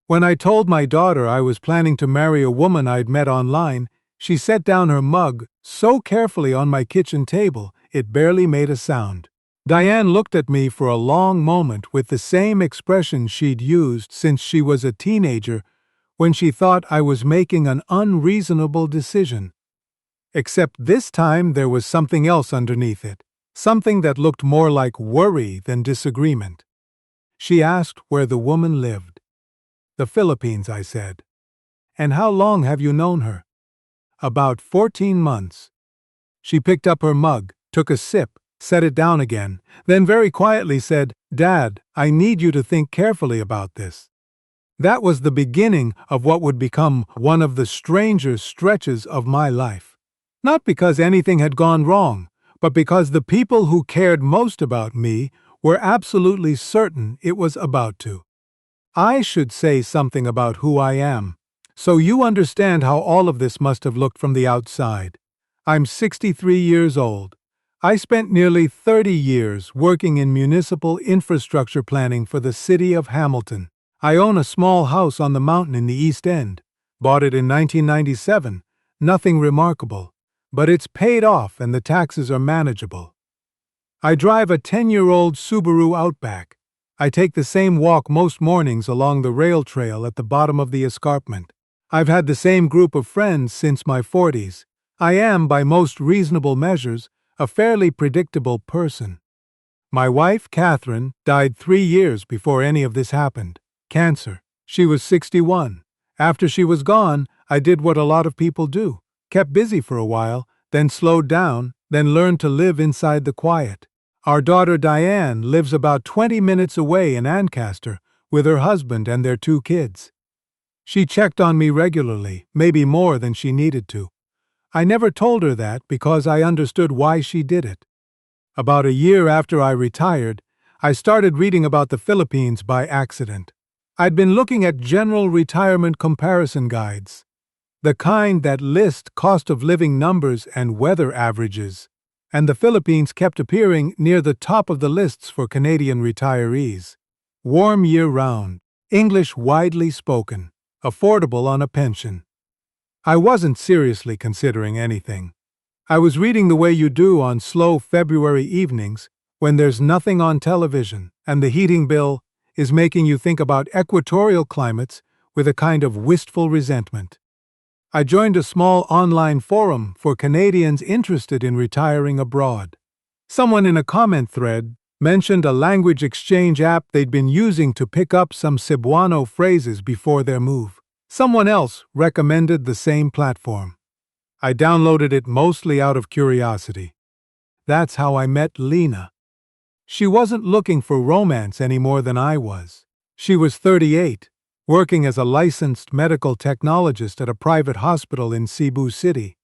When I told my daughter I was planning to marry a woman I'd met online, she set down her mug so carefully on my kitchen table it barely made a sound. Diane looked at me for a long moment with the same expression she'd used since she was a teenager when she thought I was making an unreasonable decision. Except this time there was something else underneath it, something that looked more like worry than disagreement. She asked where the woman lived. "The Philippines," I said. "And how long have you known her?" "About 14 months. She picked up her mug, took a sip, set it down again, then very quietly said, "Dad, I need you to think carefully about this." That was the beginning of what would become one of the stranger stretches of my life. Not because anything had gone wrong, but because the people who cared most about me were absolutely certain it was about to. I should say something about who I am, so you understand how all of this must have looked from the outside. I'm 63 years old. I spent nearly 30 years working in municipal infrastructure planning for the city of Hamilton. I own a small house on the mountain in the East End. Bought it in 1997. Nothing remarkable, but it's paid off and the taxes are manageable. I drive a 10-year-old Subaru Outback. I take the same walk most mornings along the rail trail at the bottom of the escarpment. I've had the same group of friends since my 40s. I am, by most reasonable measures, a fairly predictable person. My wife, Catherine, died 3 years before any of this happened. Cancer. She was 61. After she was gone, I did what a lot of people do. Kept busy for a while, then slowed down, then learned to live inside the quiet. Our daughter Diane lives about 20 minutes away in Ancaster with her husband and their 2 kids. She checked on me regularly, maybe more than she needed to. I never told her that because I understood why she did it. About a year after I retired, I started reading about the Philippines by accident. I'd been looking at general retirement comparison guides, the kind that list cost of living numbers and weather averages, and the Philippines kept appearing near the top of the lists for Canadian retirees. Warm year-round, English widely spoken, affordable on a pension. I wasn't seriously considering anything. I was reading the way you do on slow February evenings when there's nothing on television and the heating bill is making you think about equatorial climates with a kind of wistful resentment. I joined a small online forum for Canadians interested in retiring abroad. Someone in a comment thread mentioned a language exchange app they'd been using to pick up some Cebuano phrases before their move. Someone else recommended the same platform. I downloaded it mostly out of curiosity. That's how I met Lena. She wasn't looking for romance any more than I was. She was 38, working as a licensed medical technologist at a private hospital in Cebu City,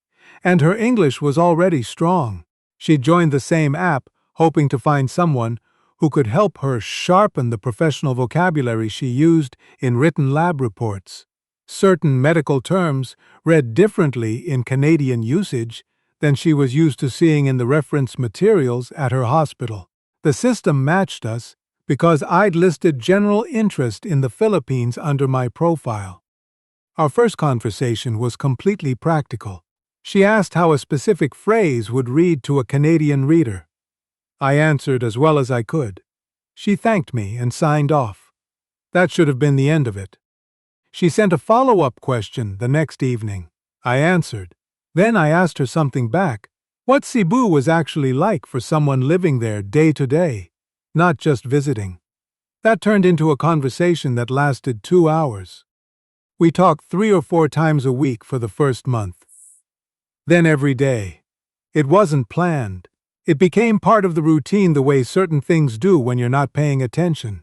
and her English was already strong. She joined the same app, hoping to find someone who could help her sharpen the professional vocabulary she used in written lab reports. Certain medical terms read differently in Canadian usage than she was used to seeing in the reference materials at her hospital. The system matched us because I'd listed general interest in the Philippines under my profile. Our first conversation was completely practical. She asked how a specific phrase would read to a Canadian reader. I answered as well as I could. She thanked me and signed off. That should have been the end of it. She sent a follow-up question the next evening. I answered. Then I asked her something back. What Cebu was actually like for someone living there day to day, not just visiting. That turned into a conversation that lasted 2 hours. We talked 3 or 4 times a week for the first month. Then every day. It wasn't planned. It became part of the routine the way certain things do when you're not paying attention.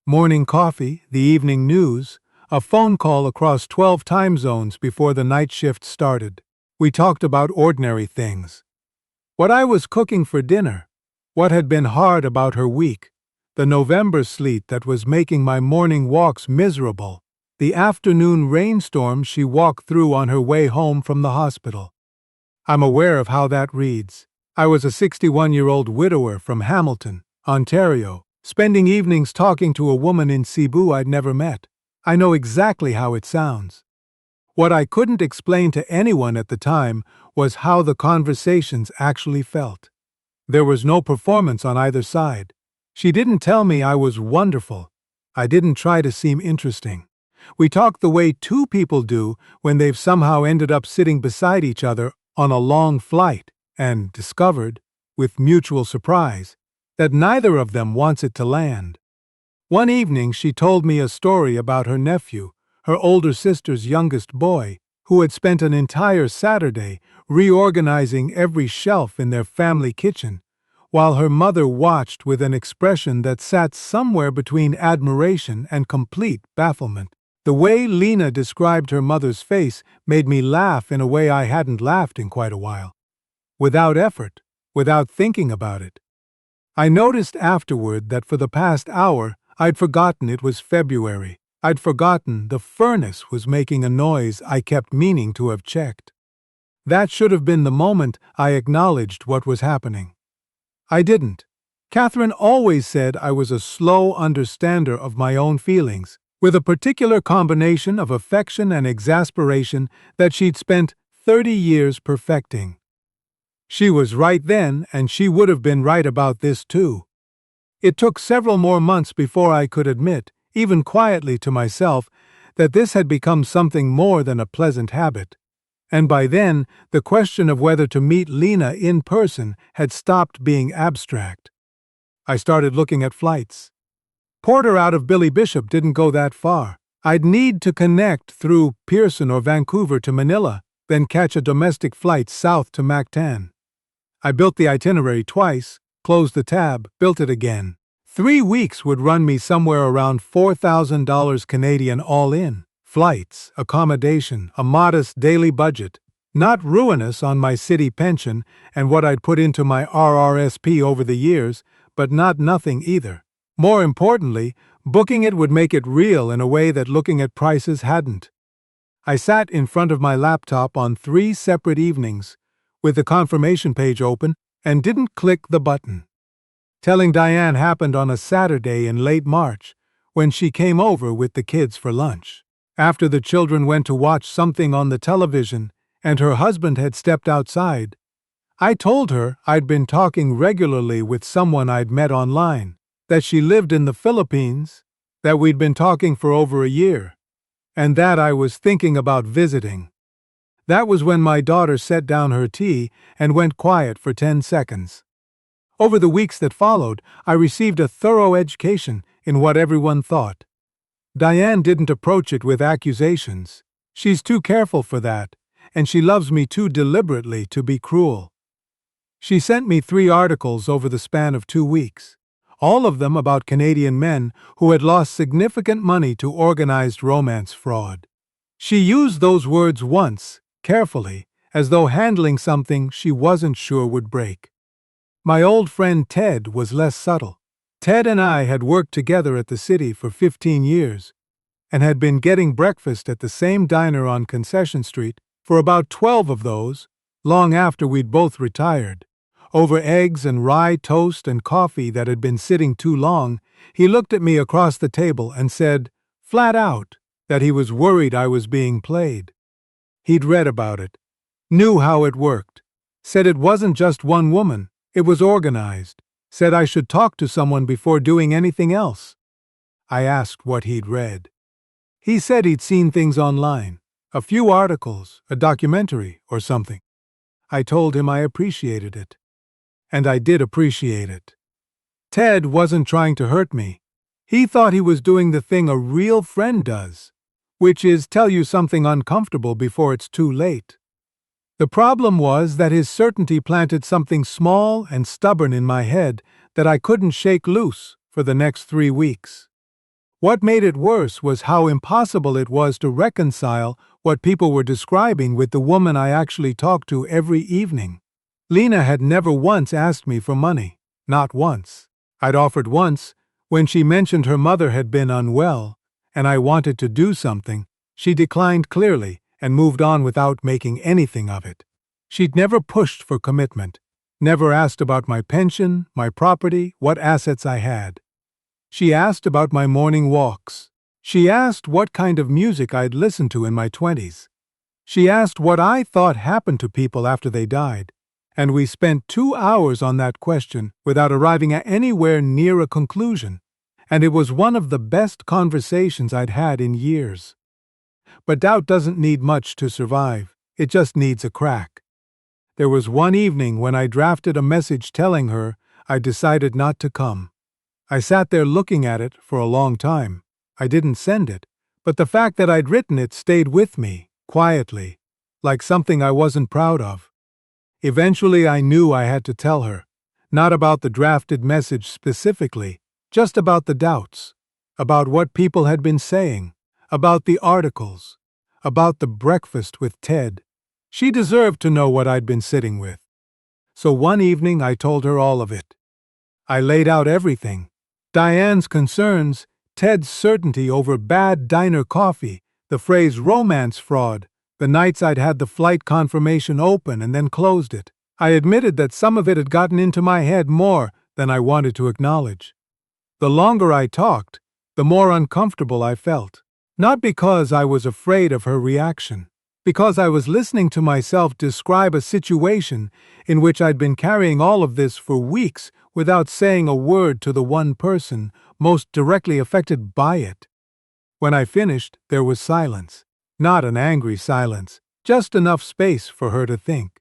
Morning coffee, the evening news, a phone call across 12 time zones before the night shift started. We talked about ordinary things. What I was cooking for dinner, what had been hard about her week, the November sleet that was making my morning walks miserable, the afternoon rainstorm she walked through on her way home from the hospital. I'm aware of how that reads. I was a 61-year-old widower from Hamilton, Ontario, spending evenings talking to a woman in Cebu I'd never met. I know exactly how it sounds. What I couldn't explain to anyone at the time was how the conversations actually felt. There was no performance on either side. She didn't tell me I was wonderful. I didn't try to seem interesting. We talked the way two people do when they've somehow ended up sitting beside each other on a long flight and discovered, with mutual surprise, that neither of them wants it to land. One evening she told me a story about her nephew, her older sister's youngest boy, who had spent an entire Saturday reorganizing every shelf in their family kitchen, while her mother watched with an expression that sat somewhere between admiration and complete bafflement. The way Lena described her mother's face made me laugh in a way I hadn't laughed in quite a while. Without effort, without thinking about it. I noticed afterward that for the past hour I'd forgotten it was February. I'd forgotten the furnace was making a noise I kept meaning to have checked. That should have been the moment I acknowledged what was happening. I didn't. Catherine always said I was a slow understander of my own feelings, with a particular combination of affection and exasperation that she'd spent 30 years perfecting. She was right then, and she would have been right about this too. It took several more months before I could admit, even quietly to myself, that this had become something more than a pleasant habit. And by then, the question of whether to meet Lena in person had stopped being abstract. I started looking at flights. Porter out of Billy Bishop didn't go that far. I'd need to connect through Pearson or Vancouver to Manila, then catch a domestic flight south to Mactan. I built the itinerary twice, closed the tab, built it again. 3 weeks would run me somewhere around $4,000 Canadian all in. Flights, accommodation, a modest daily budget, not ruinous on my city pension and what I'd put into my RRSP over the years, but not nothing either. More importantly, booking it would make it real in a way that looking at prices hadn't. I sat in front of my laptop on 3 separate evenings, with the confirmation page open, and didn't click the button. Telling Diane happened on a Saturday in late March, when she came over with the kids for lunch. After the children went to watch something on the television and her husband had stepped outside, I told her I'd been talking regularly with someone I'd met online, that she lived in the Philippines, that we'd been talking for over a year, and that I was thinking about visiting. That was when my daughter set down her tea and went quiet for 10 seconds. Over the weeks that followed, I received a thorough education in what everyone thought. Diane didn't approach it with accusations. She's too careful for that, and she loves me too deliberately to be cruel. She sent me 3 articles over the span of 2 weeks, all of them about Canadian men who had lost significant money to organized romance fraud. She used those words once, carefully, as though handling something she wasn't sure would break. My old friend Ted was less subtle. Ted and I had worked together at the city for 15 years and had been getting breakfast at the same diner on Concession Street for about 12 of those, long after we'd both retired. Over eggs and rye toast and coffee that had been sitting too long, he looked at me across the table and said, flat out, that he was worried I was being played. He'd read about it, knew how it worked, said it wasn't just one woman, it was organized, said I should talk to someone before doing anything else. I asked what he'd read. He said he'd seen things online, a few articles, a documentary, or something. I told him I appreciated it. And I did appreciate it. Ted wasn't trying to hurt me. He thought he was doing the thing a real friend does, which is tell you something uncomfortable before it's too late. The problem was that his certainty planted something small and stubborn in my head that I couldn't shake loose for the next 3 weeks. What made it worse was how impossible it was to reconcile what people were describing with the woman I actually talked to every evening. Lena had never once asked me for money, not once. I'd offered once, when she mentioned her mother had been unwell, and I wanted to do something. She declined clearly and moved on without making anything of it. She'd never pushed for commitment, never asked about my pension, my property, what assets I had. She asked about my morning walks. She asked what kind of music I'd listened to in my 20s. She asked what I thought happened to people after they died. And we spent 2 hours on that question without arriving at anywhere near a conclusion. And it was one of the best conversations I'd had in years. But doubt doesn't need much to survive. It just needs a crack. There was one evening when I drafted a message telling her I decided not to come. I sat there looking at it for a long time. I didn't send it, but the fact that I'd written it stayed with me, quietly, like something I wasn't proud of. Eventually I knew I had to tell her, not about the drafted message specifically, just about the doubts, about what people had been saying, about the articles, about the breakfast with Ted. She deserved to know what I'd been sitting with. So one evening I told her all of it. I laid out everything. Diane's concerns, Ted's certainty over bad diner coffee, the phrase romance fraud, the nights I'd had the flight confirmation open and then closed it. I admitted that some of it had gotten into my head more than I wanted to acknowledge. The longer I talked, the more uncomfortable I felt. Not because I was afraid of her reaction, because I was listening to myself describe a situation in which I'd been carrying all of this for weeks without saying a word to the one person most directly affected by it. When I finished, there was silence. Not an angry silence, just enough space for her to think.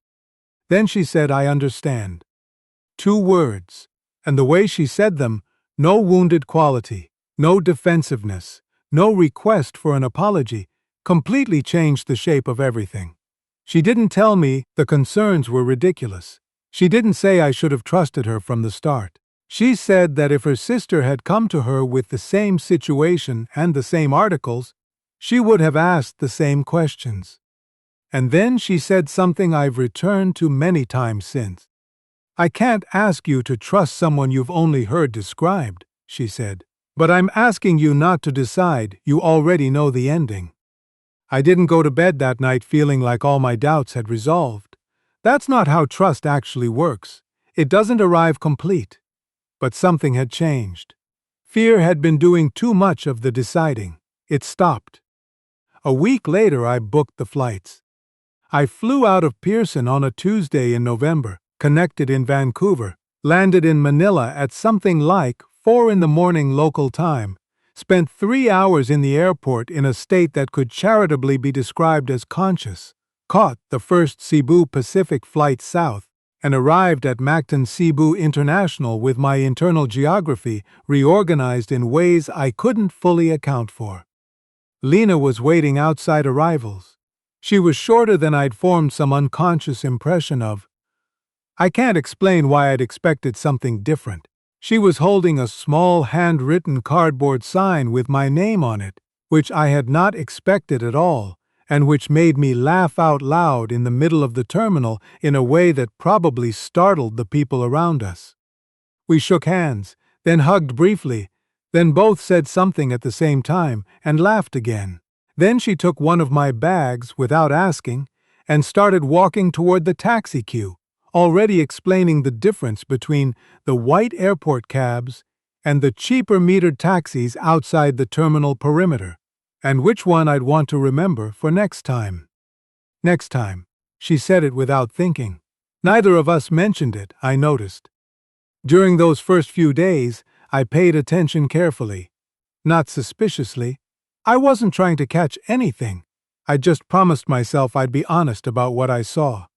Then she said, "I understand." 2 words, and the way she said them, no wounded quality, no defensiveness, no request for an apology, completely changed the shape of everything. She didn't tell me the concerns were ridiculous. She didn't say I should have trusted her from the start. She said that if her sister had come to her with the same situation and the same articles, she would have asked the same questions. And then she said something I've returned to many times since. "I can't ask you to trust someone you've only heard described," she said. "But I'm asking you not to decide you already know the ending." I didn't go to bed that night feeling like all my doubts had resolved. That's not how trust actually works. It doesn't arrive complete. But something had changed. Fear had been doing too much of the deciding. It stopped. A week later, I booked the flights. I flew out of Pearson on a Tuesday in November, connected in Vancouver, landed in Manila at something like 4 in the morning local time, spent 3 hours in the airport in a state that could charitably be described as conscious, caught the first Cebu Pacific flight south, and arrived at Mactan Cebu International with my internal geography reorganized in ways I couldn't fully account for. Lena was waiting outside arrivals. She was shorter than I'd formed some unconscious impression of. I can't explain why I'd expected something different. She was holding a small handwritten cardboard sign with my name on it, which I had not expected at all, and which made me laugh out loud in the middle of the terminal in a way that probably startled the people around us. We shook hands, then hugged briefly, then both said something at the same time and laughed again. Then she took one of my bags without asking and started walking toward the taxi queue, already explaining the difference between the white airport cabs and the cheaper metered taxis outside the terminal perimeter, and which one I'd want to remember for next time. Next time. She said it without thinking. Neither of us mentioned it, I noticed. During those first few days, I paid attention carefully. Not suspiciously. I wasn't trying to catch anything. I just promised myself I'd be honest about what I saw.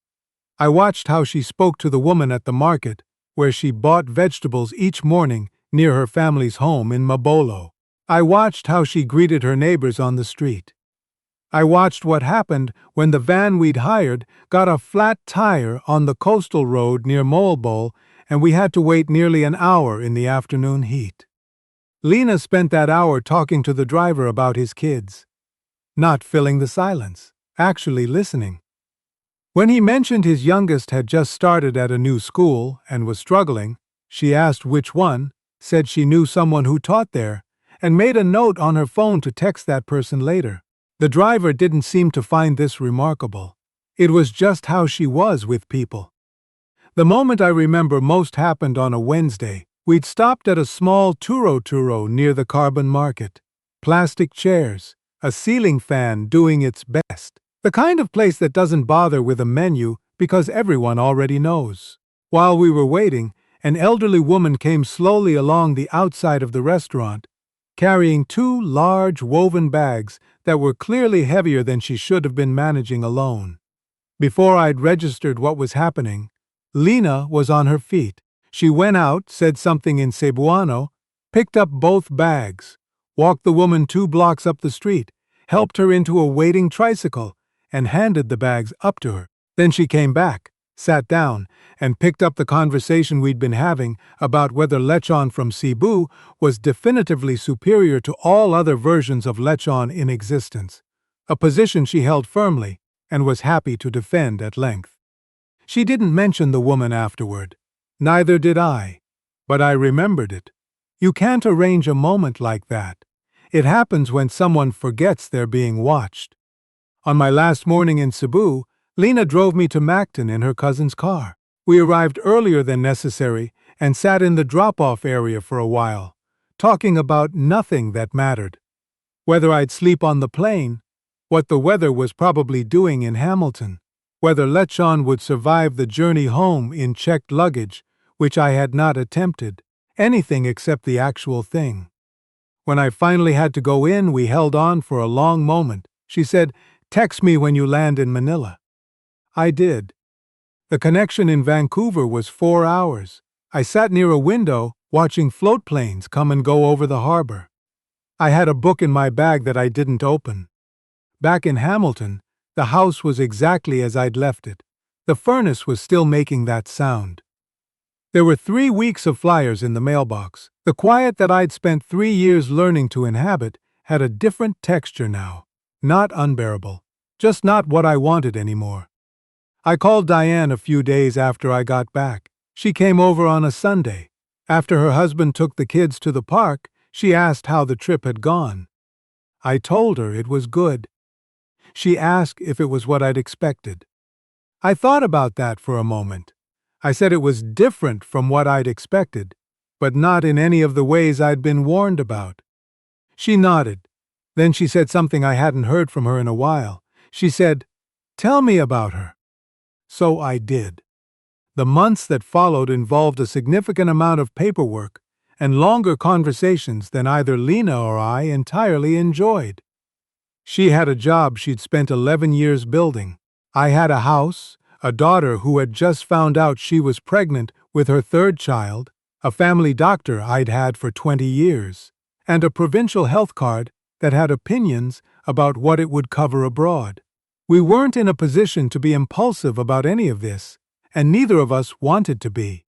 I watched how she spoke to the woman at the market, where she bought vegetables each morning near her family's home in Mabolo. I watched how she greeted her neighbors on the street. I watched what happened when the van we'd hired got a flat tire on the coastal road near Molbol, and we had to wait nearly an hour in the afternoon heat. Lena spent that hour talking to the driver about his kids. Not filling the silence, actually listening. When he mentioned his youngest had just started at a new school and was struggling, she asked which one, said she knew someone who taught there, and made a note on her phone to text that person later. The driver didn't seem to find this remarkable. It was just how she was with people. The moment I remember most happened on a Wednesday. We'd stopped at a small turo near the Carbon Market. plastic chairs, a ceiling fan doing its best. The kind of place that doesn't bother with a menu because everyone already knows. While we were waiting, an elderly woman came slowly along the outside of the restaurant, carrying two large woven bags that were clearly heavier than she should have been managing alone. Before I'd registered what was happening, Lena was on her feet. She went out, said something in Cebuano, picked up both bags, walked the woman 2 blocks up the street, helped her into a waiting tricycle, and handed the bags up to her. Then she came back, sat down, and picked up the conversation we'd been having about whether lechon from Cebu was definitively superior to all other versions of lechon in existence, a position she held firmly and was happy to defend at length. She didn't mention the woman afterward. Neither did I. But I remembered it. You can't arrange a moment like that. It happens when someone forgets they're being watched. On my last morning in Cebu, Lena drove me to Mactan in her cousin's car. We arrived earlier than necessary and sat in the drop-off area for a while, talking about nothing that mattered. Whether I'd sleep on the plane, what the weather was probably doing in Hamilton, whether lechon would survive the journey home in checked luggage, which I had not attempted, anything except the actual thing. When I finally had to go in, we held on for a long moment. She said, "Text me when you land in Manila." I did. The connection in Vancouver was 4 hours. I sat near a window, watching float planes come and go over the harbor. I had a book in my bag that I didn't open. Back in Hamilton, the house was exactly as I'd left it. The furnace was still making that sound. There were 3 weeks of flyers in the mailbox. The quiet that I'd spent 3 years learning to inhabit had a different texture now. Not unbearable, just not what I wanted anymore. I called Diane a few days after I got back. She came over on a Sunday. After her husband took the kids to the park, she asked how the trip had gone. I told her it was good. She asked if it was what I'd expected. I thought about that for a moment. I said it was different from what I'd expected, but not in any of the ways I'd been warned about. She nodded. Then she said something I hadn't heard from her in a while. She said, "Tell me about her." So I did. The months that followed involved a significant amount of paperwork and longer conversations than either Lena or I entirely enjoyed. She had a job she'd spent 11 years building. I had a house, a daughter who had just found out she was pregnant with her 3rd child, a family doctor I'd had for 20 years, and a provincial health card that had opinions about what it would cover abroad. We weren't in a position to be impulsive about any of this, and neither of us wanted to be.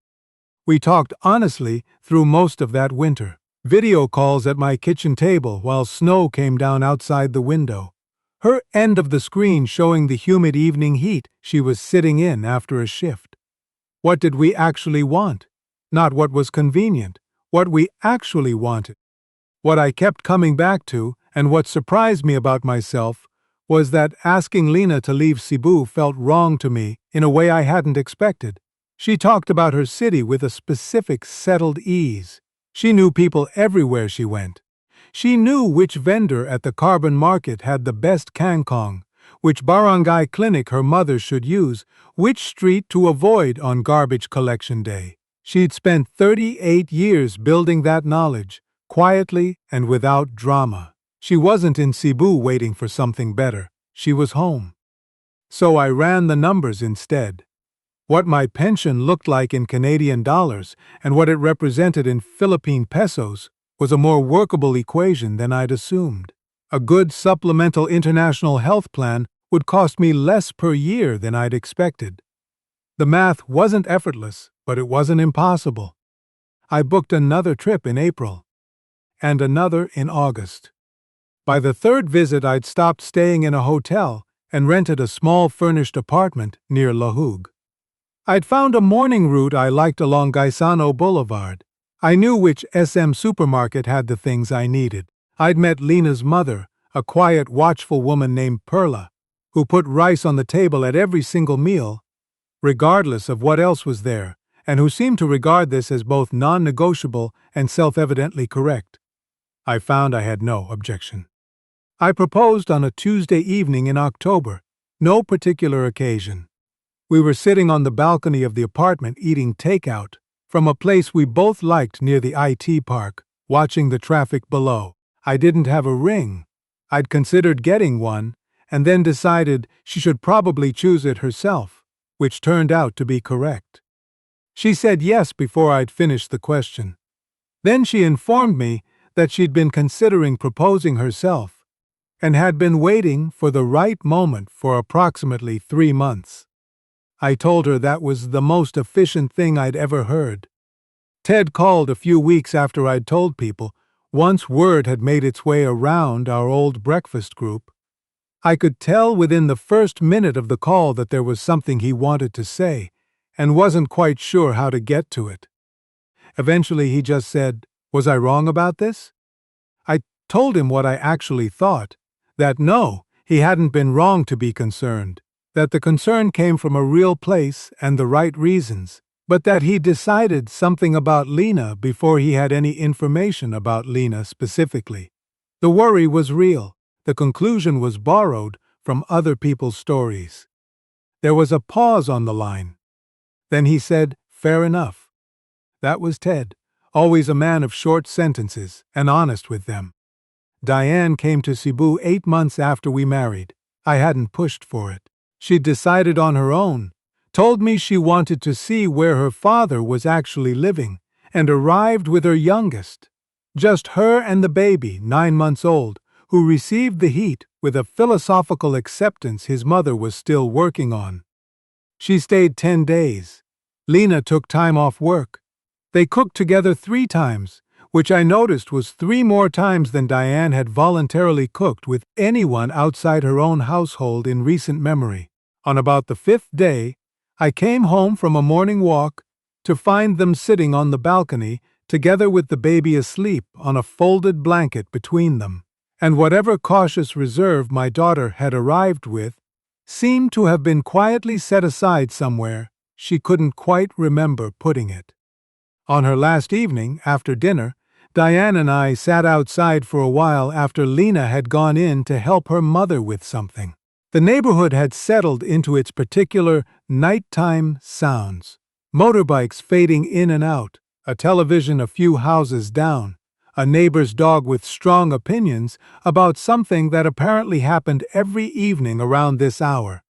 We talked honestly through most of that winter. Video calls at my kitchen table while snow came down outside the window. Her end of the screen showing the humid evening heat she was sitting in after a shift. What did we actually want? Not what was convenient, what we actually wanted. What I kept coming back to, and what surprised me about myself, was that asking Lena to leave Cebu felt wrong to me in a way I hadn't expected. She talked about her city with a specific settled ease. She knew people everywhere she went. She knew which vendor at the carbon market had the best kangkong, which barangay clinic her mother should use, which street to avoid on garbage collection day. She'd spent 38 years building that knowledge, quietly and without drama. She wasn't in Cebu waiting for something better. She was home. So I ran the numbers instead. What my pension looked like in Canadian dollars and what it represented in Philippine pesos was a more workable equation than I'd assumed. A good supplemental international health plan would cost me less per year than I'd expected. The math wasn't effortless, but it wasn't impossible. I booked another trip in April, and another in August. By the 3rd visit, I'd stopped staying in a hotel and rented a small furnished apartment near Lahug. I'd found a morning route I liked along Gaisano Boulevard. I knew which SM supermarket had the things I needed. I'd met Lena's mother, a quiet, watchful woman named Perla, who put rice on the table at every single meal, regardless of what else was there, and who seemed to regard this as both non-negotiable and self-evidently correct. I found I had no objection. I proposed on a Tuesday evening in October, no particular occasion. We were sitting on the balcony of the apartment eating takeout from a place we both liked near the IT park, watching the traffic below. I didn't have a ring. I'd considered getting one, and then decided she should probably choose it herself, which turned out to be correct. She said yes before I'd finished the question. Then she informed me that she'd been considering proposing herself, and had been waiting for the right moment for approximately 3 months. I told her that was the most efficient thing I'd ever heard. Ted called a few weeks after I'd told people, once word had made its way around our old breakfast group. I could tell within the first minute of the call that there was something he wanted to say, and wasn't quite sure how to get to it. Eventually he just said, "Was I wrong about this?" I told him what I actually thought, that no, he hadn't been wrong to be concerned, that the concern came from a real place and the right reasons, but that he decided something about Lena before he had any information about Lena specifically. The worry was real. The conclusion was borrowed from other people's stories. There was a pause on the line. Then he said, "Fair enough." That was Ted, always a man of short sentences and honest with them. Diane came to Cebu 8 months after we married. I hadn't pushed for it. She'd decided on her own, told me she wanted to see where her father was actually living, and arrived with her youngest. Just her and the baby, 9 months old, who received the heat with a philosophical acceptance his mother was still working on. She stayed 10 days. Lena took time off work. They cooked together 3 times, which I noticed was 3 more times than Diane had voluntarily cooked with anyone outside her own household in recent memory. On about the 5th day, I came home from a morning walk to find them sitting on the balcony, together with the baby asleep on a folded blanket between them. And whatever cautious reserve my daughter had arrived with seemed to have been quietly set aside somewhere. She couldn't quite remember putting it. On her last evening, after dinner, Diane and I sat outside for a while after Lena had gone in to help her mother with something. The neighborhood had settled into its particular nighttime sounds. Motorbikes fading in and out, a television a few houses down, a neighbor's dog with strong opinions about something that apparently happened every evening around this hour.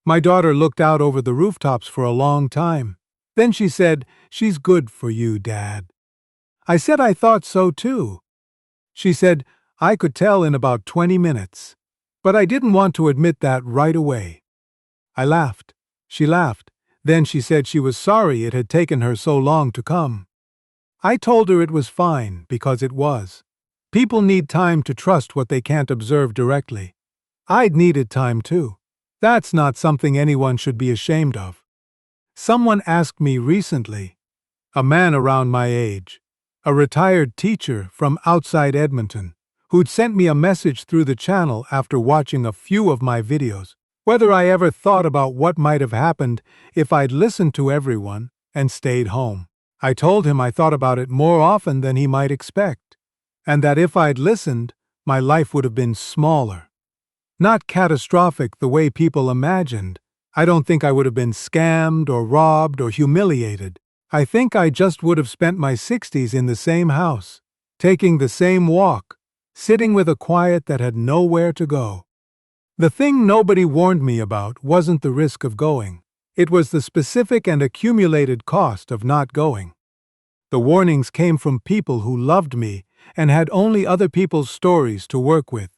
My daughter looked out over the rooftops for a long time. Then she said, "She's good for you, Dad." I said I thought so too. She said, "I could tell in about 20 minutes. But I didn't want to admit that right away." I laughed. She laughed. Then she said she was sorry it had taken her so long to come. I told her it was fine, because it was. People need time to trust what they can't observe directly. I'd needed time too. That's not something anyone should be ashamed of. Someone asked me recently, a man around my age, a retired teacher from outside Edmonton, who'd sent me a message through the channel after watching a few of my videos, whether I ever thought about what might have happened if I'd listened to everyone and stayed home. I told him I thought about it more often than he might expect, and that if I'd listened, my life would have been smaller. Not catastrophic the way people imagined. I don't think I would have been scammed or robbed or humiliated. I think I just would have spent my 60s in the same house, taking the same walk, sitting with a quiet that had nowhere to go. The thing nobody warned me about wasn't the risk of going. It was the specific and accumulated cost of not going. The warnings came from people who loved me and had only other people's stories to work with.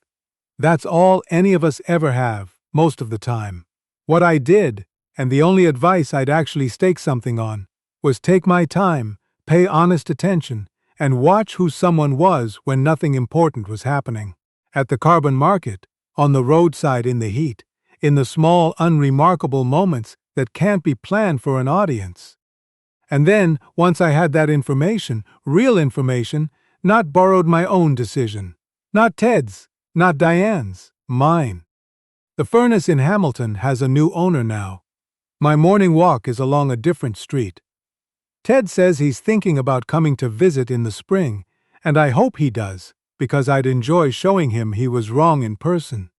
That's all any of us ever have, most of the time. What I did, and the only advice I'd actually stake something on, was take my time, pay honest attention, and watch who someone was when nothing important was happening. At the carbon market, on the roadside in the heat, in the small, unremarkable moments that can't be planned for an audience. And then, once I had that information, real information, not borrowed my own decision. Not Ted's, not Diane's, mine. The furnace in Hamilton has a new owner now. My morning walk is along a different street. Ted says he's thinking about coming to visit in the spring, and I hope he does, because I'd enjoy showing him he was wrong in person.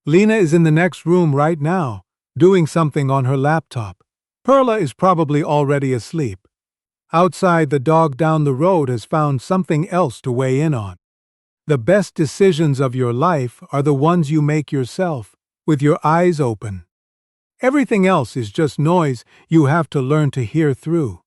Lena is in the next room right now, doing something on her laptop. Perla is probably already asleep. Outside, the dog down the road has found something else to weigh in on. The best decisions of your life are the ones you make yourself, with your eyes open. Everything else is just noise you have to learn to hear through.